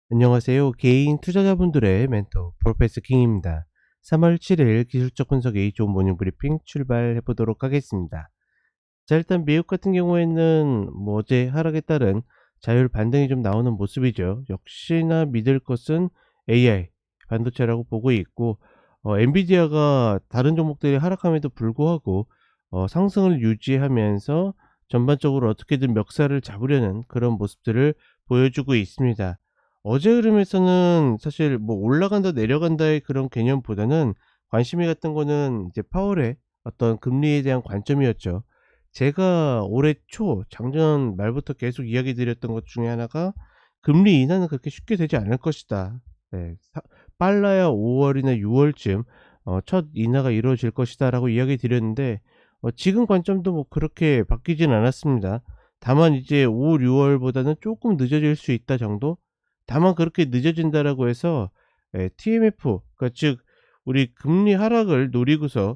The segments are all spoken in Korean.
안녕하세요. 개인 투자자분들의 멘토 프로페서 킹입니다. 3월 7일 기술적 분석의 좋은 모닝 브리핑 출발해 보도록 하겠습니다. 자, 일단 미국 같은 경우에는 어제 하락에 따른 자율 반등이 좀 나오는 모습이죠. 역시나 믿을 것은 AI 반도체라고 보고 있고, 엔비디아가 다른 종목들이 하락함에도 불구하고 상승을 유지하면서 전반적으로 어떻게든 멱살을 잡으려는 그런 모습들을 보여주고 있습니다. 어제 흐름에서는 사실 올라간다 내려간다의 그런 개념보다는 관심이 갔던 거는 이제 파월의 어떤 금리에 대한 관점이었죠. 제가 올해 초 작년 말부터 계속 이야기 드렸던 것 중에 하나가 금리 인하는 그렇게 쉽게 되지 않을 것이다. 네, 빨라야 5월이나 6월쯤 첫 인하가 이루어질 것이다라고 이야기 드렸는데, 지금 관점도 그렇게 바뀌진 않았습니다. 다만 이제 5, 6월보다는 조금 늦어질 수 있다 정도. 다만 그렇게 늦어진다라고 해서 TMF, 그러니까 즉 우리 금리 하락을 노리고서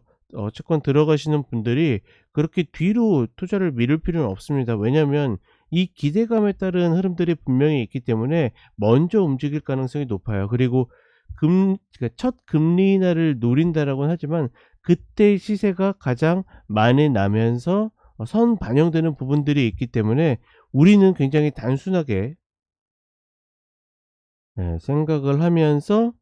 채권 들어가시는 분들이 그렇게 뒤로 투자를 미룰 필요는 없습니다. 왜냐하면 이 기대감에 따른 흐름들이 분명히 있기 때문에 먼저 움직일 가능성이 높아요. 그리고 그러니까 첫 금리 인하를 노린다라고는 하지만 그때 시세가 가장 많이 나면서 선 반영되는 부분들이 있기 때문에 우리는 굉장히 단순하게 생각을 하면서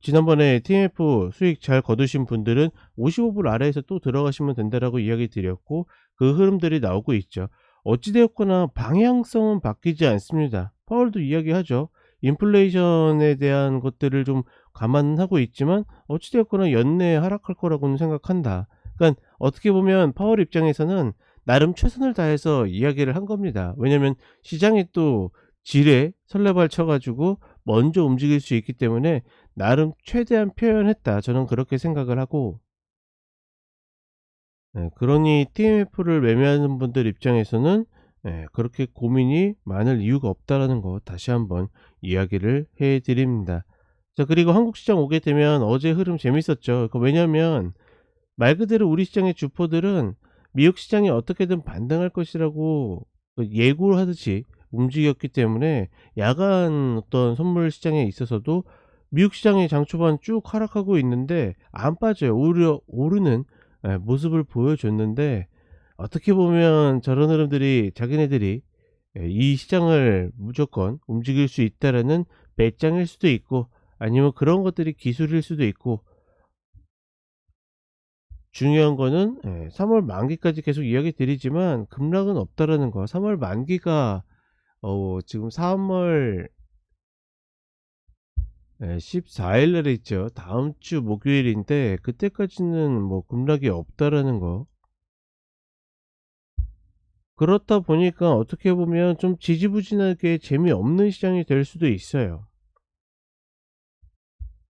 지난번에 TMF 수익 잘 거두신 분들은 55불 아래에서 또 들어가시면 된다라고 이야기 드렸고, 그 흐름들이 나오고 있죠. 어찌 되었거나 방향성은 바뀌지 않습니다. 파월도 이야기하죠. 인플레이션에 대한 것들을 좀 감안하고 있지만 어찌 되었거나 연내에 하락할 거라고는 생각한다. 그러니까 어떻게 보면 파월 입장에서는 나름 최선을 다해서 이야기를 한 겁니다. 왜냐면 시장이 또 지레 설레발 쳐 가지고 먼저 움직일 수 있기 때문에 나름 최대한 표현했다, 저는 그렇게 생각을 하고, 그러니 TMF를 매매하는 분들 입장에서는 그렇게 고민이 많을 이유가 없다라는 거 다시 한번 이야기를 해 드립니다. 자, 그리고 한국 시장 오게 되면 어제 흐름 재밌었죠. 왜냐하면 말 그대로 우리 시장의 주포들은 미국 시장이 어떻게든 반등할 것이라고 예고를 하듯이 움직였기 때문에 야간 어떤 선물 시장에 있어서도 미국 시장이 장 초반 쭉 하락하고 있는데 안 빠져요. 오히려 오르는 모습을 보여줬는데, 어떻게 보면 저런 흐름들이 자기네들이 이 시장을 무조건 움직일 수 있다라는 배짱일 수도 있고, 아니면 그런 것들이 기술일 수도 있고, 중요한 거는 3월 만기까지 계속 이야기 드리지만 급락은 없다라는 거. 3월 만기가 지금 3월 14일 날에 있죠. 다음 주 목요일인데 그때까지는 급락이 없다라는 거. 그렇다 보니까 어떻게 보면 좀 지지부진하게 재미없는 시장이 될 수도 있어요.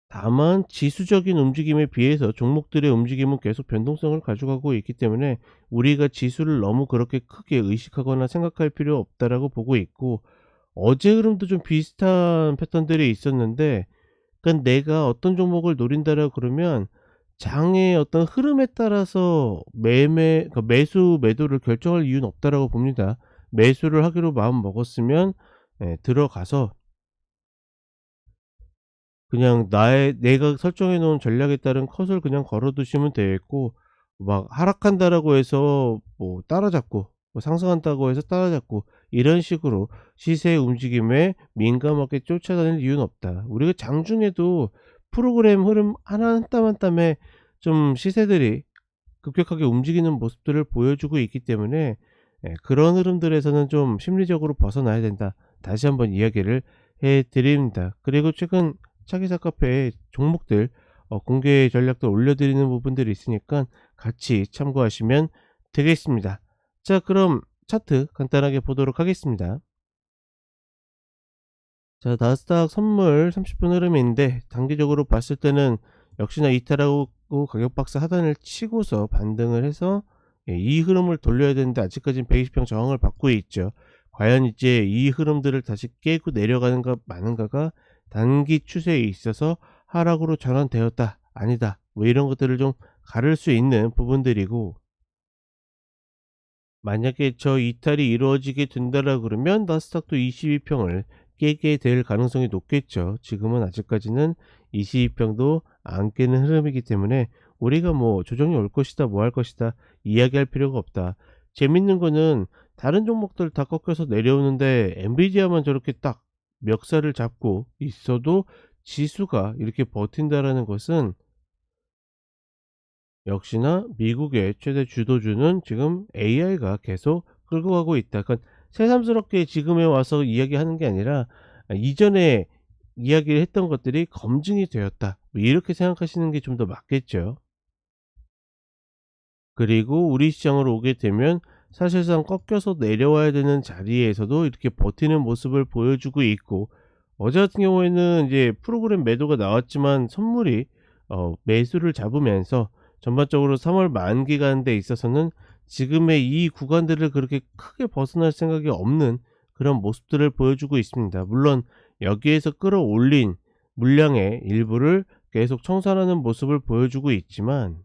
다만 지수적인 움직임에 비해서 종목들의 움직임은 계속 변동성을 가져가고 있기 때문에 우리가 지수를 너무 그렇게 크게 의식하거나 생각할 필요 없다라고 보고 있고, 어제 흐름도 좀 비슷한 패턴들이 있었는데, 그러니까 내가 어떤 종목을 노린다라 그러면 장의 어떤 흐름에 따라서 그러니까 매수 매도를 결정할 이유는 없다라고 봅니다. 매수를 하기로 마음 먹었으면 들어가서 그냥 내가 설정해 놓은 전략에 따른 컷을 그냥 걸어 두시면 되겠고, 막 하락한다라고 해서 따라잡고, 상승한다고 해서 따라잡고, 이런 식으로 시세의 움직임에 민감하게 쫓아다닐 이유는 없다. 우리가 장중에도 프로그램 흐름 하나 한 땀 한 땀에 좀 시세들이 급격하게 움직이는 모습들을 보여주고 있기 때문에 그런 흐름들에서는 좀 심리적으로 벗어나야 된다, 다시 한번 이야기를 해 드립니다. 그리고 최근 차기사 카페에 종목들 공개 전략도 올려드리는 부분들이 있으니까 같이 참고하시면 되겠습니다. 자, 그럼 차트 간단하게 보도록 하겠습니다. 자, 나스닥 선물 30분 흐름인데 단기적으로 봤을 때는 역시나 이탈하고 가격 박스 하단을 치고서 반등을 해서 이 흐름을 돌려야 되는데 아직까지는 120평 저항을 받고 있죠. 과연 이제 이 흐름들을 다시 깨고 내려가는가 마는가가 단기 추세에 있어서 하락으로 전환되었다 아니다 이런 것들을 좀 가를 수 있는 부분들이고, 만약에 저 이탈이 이루어지게 된다라 그러면 나스닥도 22평을 깨게 될 가능성이 높겠죠. 지금은 아직까지는 22평도 안 깨는 흐름이기 때문에 우리가 뭐 조정이 올 것이다, 뭐 할 것이다 이야기할 필요가 없다. 재밌는 거는 다른 종목들 다 꺾여서 내려오는데 엔비디아만 저렇게 딱 멱살을 잡고 있어도 지수가 이렇게 버틴다라는 것은 역시나 미국의 최대 주도주는 지금 AI가 계속 끌고 가고 있다. 그러니까 새삼스럽게 지금에 와서 이야기하는 게 아니라 이전에 이야기를 했던 것들이 검증이 되었다. 뭐 이렇게 생각하시는 게 좀 더 맞겠죠. 그리고 우리 시장으로 오게 되면 사실상 꺾여서 내려와야 되는 자리에서도 이렇게 버티는 모습을 보여주고 있고, 어제 같은 경우에는 이제 프로그램 매도가 나왔지만 선물이 매수를 잡으면서 전반적으로 3월 만기 가는 데 있어서는 지금의 이 구간들을 그렇게 크게 벗어날 생각이 없는 그런 모습들을 보여주고 있습니다. 물론 여기에서 끌어올린 물량의 일부를 계속 청산하는 모습을 보여주고 있지만,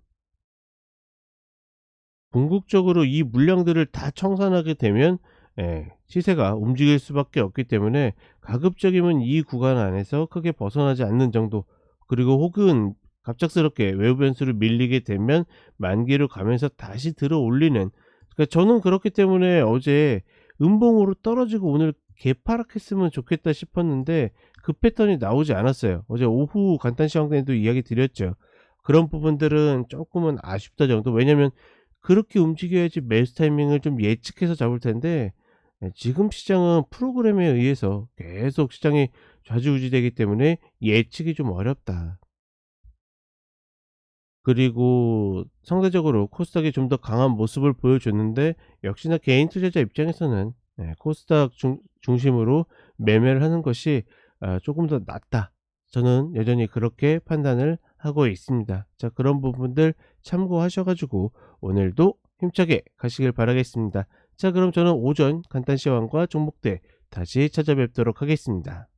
궁극적으로 이 물량들을 다 청산하게 되면 시세가 움직일 수밖에 없기 때문에 가급적이면 이 구간 안에서 크게 벗어나지 않는 정도, 그리고 혹은 갑작스럽게 외부 변수로 밀리게 되면 만기로 가면서 다시 들어 올리는, 그러니까 저는 그렇기 때문에 어제 음봉으로 떨어지고 오늘 개파락했으면 좋겠다 싶었는데 그 패턴이 나오지 않았어요. 어제 오후 간단 시황 때도 이야기 드렸죠. 그런 부분들은 조금은 아쉽다 정도. 왜냐면 그렇게 움직여야지 매수 타이밍을 좀 예측해서 잡을 텐데 지금 시장은 프로그램에 의해서 계속 시장이 좌지우지되기 때문에 예측이 좀 어렵다. 그리고 상대적으로 코스닥이 좀 더 강한 모습을 보여줬는데 역시나 개인 투자자 입장에서는 코스닥 중심으로 매매를 하는 것이 조금 더 낫다. 저는 여전히 그렇게 판단을 하고 있습니다. 자, 그런 부분들 참고하셔 가지고 오늘도 힘차게 가시길 바라겠습니다. 자, 그럼 저는 오전 간단 시황과 종목들 다시 찾아뵙도록 하겠습니다.